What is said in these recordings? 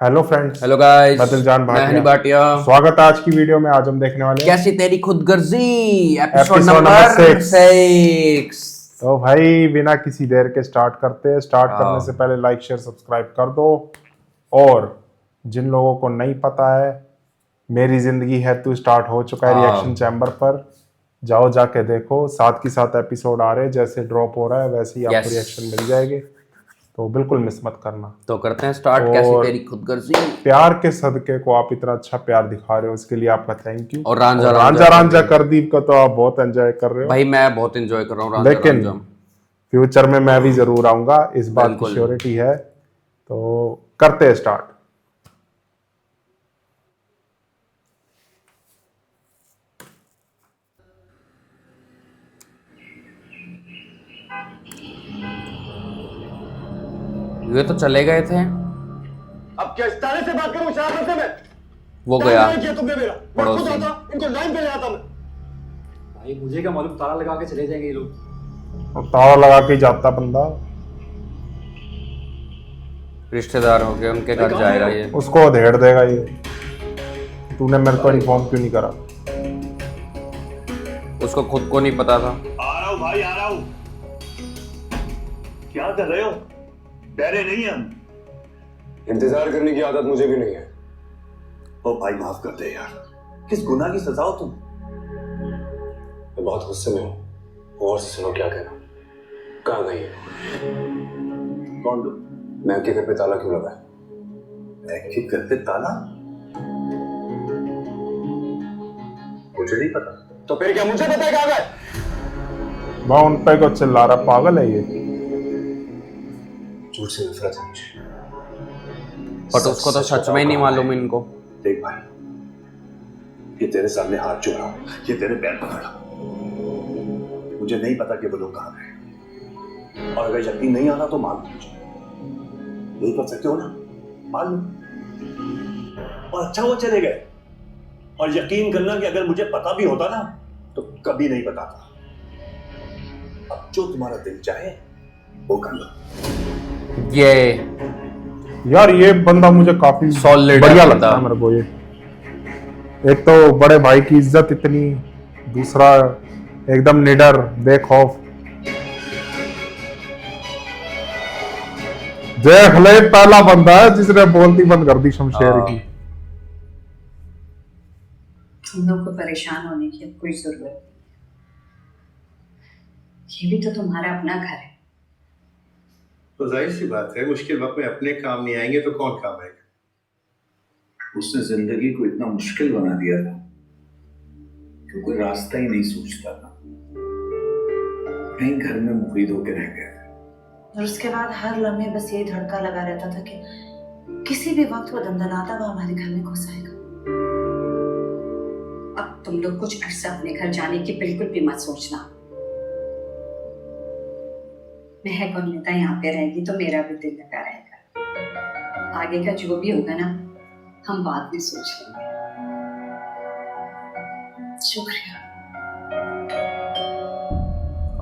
Hello friends. Hello guys, मैं दिलजान मैं हनी भाटिया। भाटिया। स्वागत है आज की वीडियो में। आज हम देखने वाले हैं कैसी तेरी खुदगर्जी एपिसोड एपिसोड नंबर नंबर 6। तो भाई बिना किसी देर के स्टार्ट करते हैं। स्टार्ट करने से हाँ। पहले लाइक शेयर सब्सक्राइब कर दो। और जिन लोगों को नहीं पता है, मेरी जिंदगी है तू स्टार्ट हो चुका है रिएक्शन चैम्बर पर, जाओ जाके देखो। साथ के साथ एपिसोड आ रहे हैं, जैसे ड्रॉप हो रहा है वैसे ही आपको Yes. रिएक्शन मिल जाएंगे, तो बिल्कुल मिस मत करना। तो करते हैं स्टार्ट। कैसी तेरी खुदगर्जी। प्यार के सदके को आप इतना अच्छा प्यार दिखा रहे हो, इसके लिए आपका थैंक यू। और रांझा रांझा रांझा करदीप का तो आप बहुत एंजॉय कर रहे हो भाई, मैं बहुत एंजॉय कर रहा हूँ रांझा लेकिन रांझा। फ्यूचर में मैं भी जरूर आऊंगा, इस बात की बिल्कुल। श्योरिटी है। तो करते हैं स्टार्ट। ये तो चले गए थे। अब क्या इस ताले से बात करूं शरारत से मैं? वो क्या गया किया तुमने मेरा? मैं खुद पड़ोसी। आता, इनको लाइन पे ले आता मैं। भाई मुझे क्या मालूम, ताला लगा के चले जाएंगे ये लोग। और ताला लगा के ही जाता बंदा, रिश्तेदार हो गए, उनके घर जाएगा ये। उसको अधेड़ देगा ये। तूने मेरे को इन्फॉर्म क्यों नहीं करा? उसको खुद को नहीं पता था। आ रहा हूं भाई, आ रहा हूं। क्या कर रहे हो? डरे नहीं हम। इंतजार करने की आदत मुझे भी नहीं है। ओ भाई माफ कर दे यार। किस गुनाह की सजा हो तुम? मैं बहुत गुस्से में हूँ। और से सुनो क्या कहना। कहाँ गई है? कौन लोग? मैं के घर पे ताला क्यों लगा है? मैं के घर पे ताला? मुझे नहीं पता। तो फिर क्या मुझे पता है कहाँ गए? वहां उन पे को चिल्ला रहा, पागल है ये। झूठ से नफरत है मुझे। बट उसको तो सच में ही नहीं मालूम इनको। देख भाई, ये तेरे सामने हाथ जोड़ रहा हूं, ये तेरे पैर पकड़ रहा हूं। मुझे नहीं पता कि वो लोग कहां गए, और अगर यकीन नहीं आना तो मान लो। मुझे यही कर सकते हो ना? मान लो। और अच्छा वो चले गए। और यकीन करना कि अगर मुझे पता भी होता ना तो कभी नहीं बताता। अब जो तुम्हारा दिल चाहे वो कर लो। ये यार ये बंदा मुझे काफी Solid बढ़िया है लगता है बंदा। मेरे को। ये एक तो बड़े भाई की इज्जत इतनी, दूसरा एकदम निडर बेखौफ। देख ले, पहला बंदा है जिसने बोलती बंद कर दी शमशेर की। तुम लोग को परेशान होने की अब कोई जरूरत नहीं। ये भी तो तुम्हारा अपना घर है। तो जाहिर सी बात है, मुश्किल वक्त में अपने काम नहीं आएंगे तो कौन काम आएगा? उसने जिंदगी को इतना मुश्किल बना दिया था कि कोई रास्ता ही नहीं सोचता था। कहीं घर में मुफीद होकर रह गया था। और उसके बाद हर लम्हे बस यही धड़का लगा रहता था कि किसी भी वक्त वो दंदनाता हुआ हमारे घर में घुस आएगा। अब तुम लोग कुछ अरसा अपने घर जाने की बिल्कुल भी मत सोचना। महक और नीता यहाँ पे रहेगी तो मेरा भी दिल लगा रहेगा। आगे का जो भी होगा ना, हम बाद में सोच लेंगे। शुक्रिया।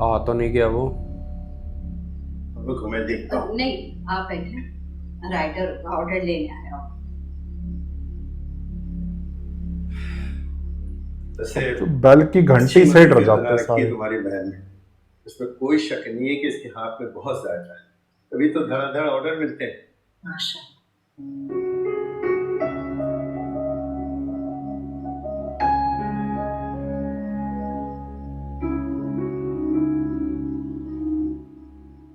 आ तो नहीं गया वो। हम लोग घूमे देखता हूँ। नहीं, आप बैठे, राइटर ऑर्डर लेने आया हूँ। जैसे तो बैल की घंटी से डर जाते हैं सारे। तुम्हारी बहन ने, इसमें कोई शक नहीं है कि इसके हाथ में बहुत जायका है। तभी तो धड़ाधड़ ऑर्डर मिलते हैं। माशाअल्लाह।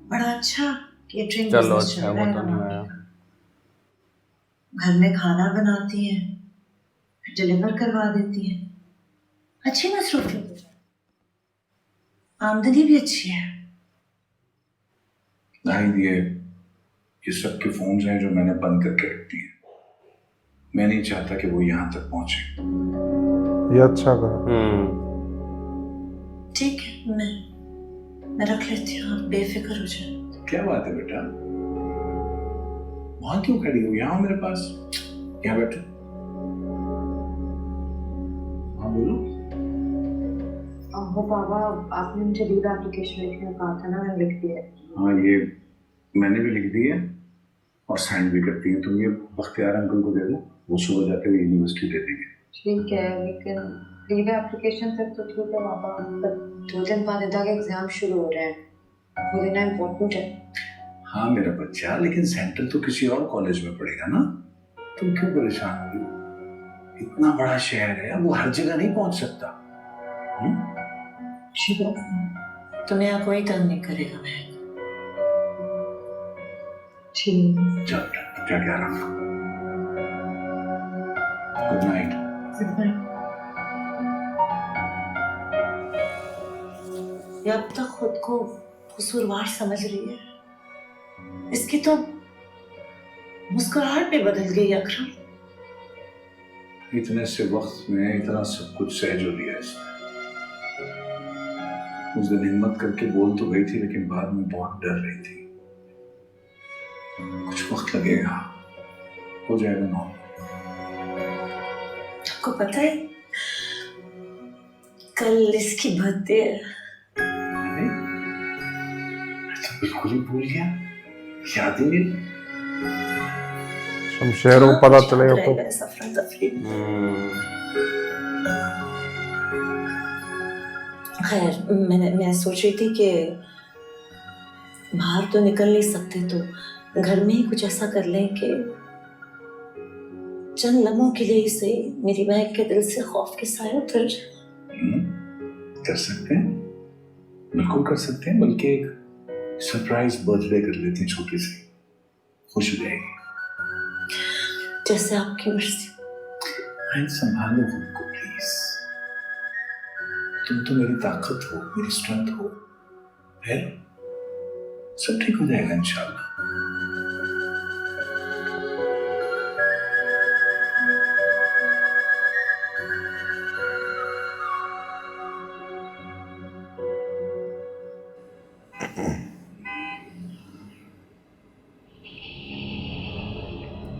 बड़ा अच्छा केटरिंग चलो बिजनेस अच्छा, चल वो रहा है तो नहीं हमारे आया। यहाँ। घर में खाना बनाती है, फिर डिलीवर करवा देती है। अच्छी मसरूफियत है, आमदनी भी अच्छी है। नाहिद, ये सबके फोन हैं जो मैंने बंद करके रख दिए। मैं नहीं चाहता कि वो यहाँ तक पहुंचे। ये अच्छा करा। ठीक है, मैं रख लेती हूँ, आप बेफिक्र हो जाए। क्या बात है बेटा, वहां क्यों खड़ी हो? यहाँ मेरे पास। यहाँ बैठो। हाँ बोलो। वो बाबा, आपने मुझे लीव एप्लीकेशन लिखने को कहा था ना, मैंने लिख दिया। हाँ, ये मैंने भी लिख दी है और साइन भी करती हैं। तुम ये बख्तियार अंकल को दे दो, वो सुबह जाके यूनिवर्सिटी दे देंगे। ठीक है, लेकिन लीव एप्लीकेशन तक तो ठीक है पापा, पर 2 दिन बाद इदा के एग्जाम शुरू हो रहे हैं, वो देना इम्पोर्टेंट है। हाँ मेरा बच्चा, लेकिन सेंटर तो किसी और कॉलेज में पड़ेगा ना। तुम क्यों परेशान हो रही हो? इतना बड़ा शहर है, वो हर जगह नहीं पहुंच सकता। तुम्हें यहाँ कोई तंग नहीं करेगा महक। ठीक। चल जाके आराम करो। Good night. ये अब तक खुद को कसूरवार समझ रही है, इसकी तो मुस्कुराहट भी बदल गई अकरम। इतने से वक्त में इतना सब कुछ सह जो लिया इसने। उस दिन हिम्मत करके बोल तो गई थी, लेकिन बाद में बहुत डर रही थी। कुछ वक्त लगेगा, हो जाएगा नॉर्मल। आपको पता है कल इसकी बर्थडे है। मैं तो बिल्कुल ही भूल गया, याद ही नहीं। शमशेर को पता चलेगा तो सफरा तफरी। खैर मैं सोच रही थी कि बाहर तो निकल नहीं सकते, तो घर में ही कुछ ऐसा कर लें कि चंद लम्हों के लिए से मेरी महक के दिल से खौफ के साए उतर जाए। कर सकते हैं, बिल्कुल कर सकते हैं। बल्कि एक सरप्राइज बर्थडे कर लेते हैं, छोटी सी, खुश हो जाएगी। जैसे आपकी मर्जी। संभालो खुद को प्लीज। तुम तो मेरी ताकत हो, मेरी स्ट्रेंथ हो। है सब ठीक हो जाएगा इंशाल्लाह।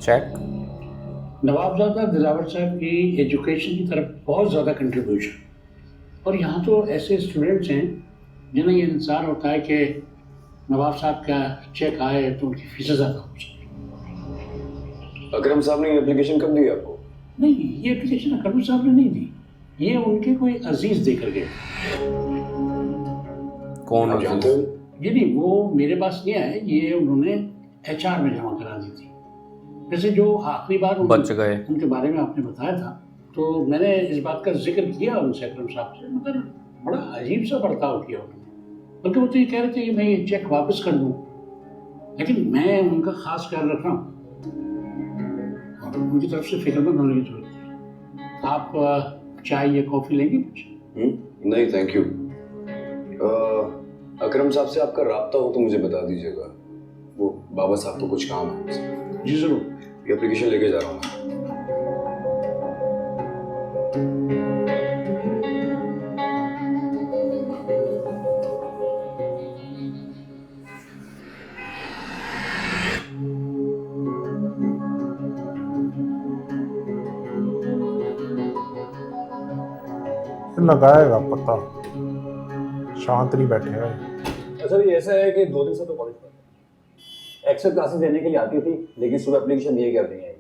चेक। नवाबजादा दिलावर साहब की एजुकेशन की तरफ बहुत ज़्यादा कंट्रीब्यूशन, और यहाँ तो ऐसे स्टूडेंट्स हैं जिन्हें ये इंतज़ार होता है कि नवाब साहब का चेक आए तो उनकी फीसें ज़्यादा हो जाए। अकरम साहब ने एप्लीकेशन कब दी आपको? नहीं, ये एप्लीकेशन अकरम साहब ने नहीं दी, ये उनके कोई अजीज़ देकर गए। कौन आप जानते हो? ये नहीं, वो मेरे पास नहीं आए, ये उन्होंने HR में जमा करा दी थी। जैसे जो आखिरी बार बच गए उनके बारे में आपने बताया था, तो मैंने इस बात का जिक्र किया उनसे, अकरम साहब से, मगर बड़ा अजीब सा बर्ताव किया उन्होंने। बल्कि वो तो ये कह रहे थे कि मैं ये चेक वापस कर दूं, लेकिन मैं उनका खास ख्याल रख रहा हूँ और उनकी तरफ से फिक्रमंद होने की जरूरत है। आप चाय या कॉफ़ी लेंगे कुछ? नहीं थैंक यू। अकरम साहब से आपका राब्ता हो तो मुझे बता दीजिएगा, वो बाबा साहब को कुछ काम है। जी ज़रूर। ये एप्लीकेशन लेके जा रहा हूँ। लगाएगा पता, शांत नहीं बैठेगा। सर ये ऐसा है कि 2 दिन से तो कॉलेज पर एक्स्ट्रा क्लासेस देने के लिए आती थी, लेकिन सुबह एप्लीकेशन ये कर रही है।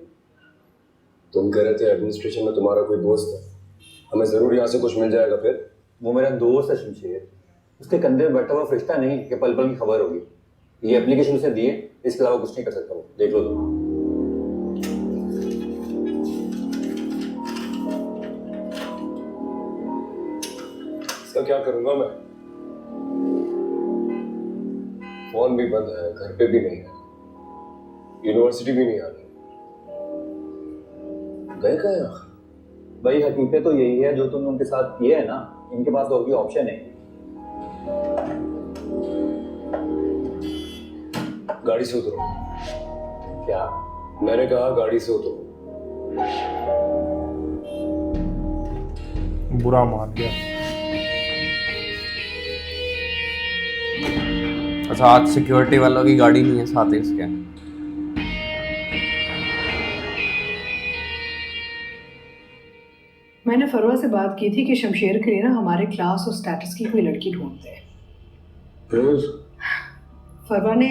तुम कह रहे थे एडमिनिस्ट्रेशन में तुम्हारा कोई दोस्त है, हमें जरूर यहाँ से कुछ मिल जाएगा। फिर वो मेरा दोस्त है शमशेर, उसके कंधे में बैठा हुआ फरिश्ता नहीं कि पल पल की खबर होगी। ये एप्लीकेशन उसे दिए, इसके अलावा कुछ नहीं कर सकता वो, देख लो तुम। इसका क्या करूंगा मैं? फोन भी बंद है, घर पे भी नहीं है, यूनिवर्सिटी भी नहीं आ रही। गए कहाँ हैं आखिर? भाई हकीकत तो यही है, जो तुमने उनके साथ किया है ना, इनके पास और कोई ऑप्शन नहीं। गाड़ी से उतरो। क्या? मैंने कहा गाड़ी से उतरो। बुरा मान गया। अच्छा, आज सिक्योरिटी वालों की गाड़ी नहीं है साथ इसके। मैंने फरवा से बात की थी कि शमशेर के लिए ना हमारे क्लास और स्टेटस की कोई लड़की ढूंढते हैं। फिरोज? फरवा ने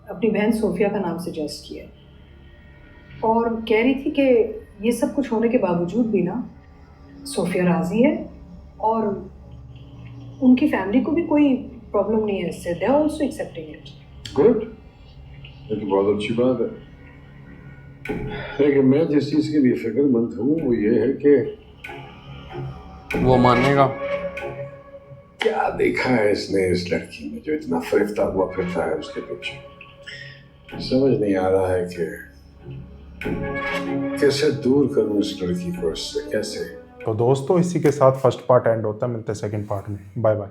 अपनी बहन सोफिया का नाम सजेस्ट किया। और कह रही थी कि ये सब कुछ होने के बावजूद भी ना सोफिया राजी है और उनकी फैमिली को भी कोई प्रॉब्लम नहीं है इससे, they are also accepting it. Good, ये तो बहुत अच्छी बात है। लेकिन मैं जिस चीज के लिए फिक्रमंद हूँ वो ये है कि वो मानेगा। क्या देखा है इसने इस लड़की में जो इतना फरिफ्ता हुआ फिरता है उसके पीछे। समझ नहीं आ रहा है कि कैसे दूर करूं इस लड़की को इससे, कैसे। तो दोस्तों इसी के साथ फर्स्ट पार्ट एंड होता है, मिलते हैं सेकंड पार्ट में। Bye bye.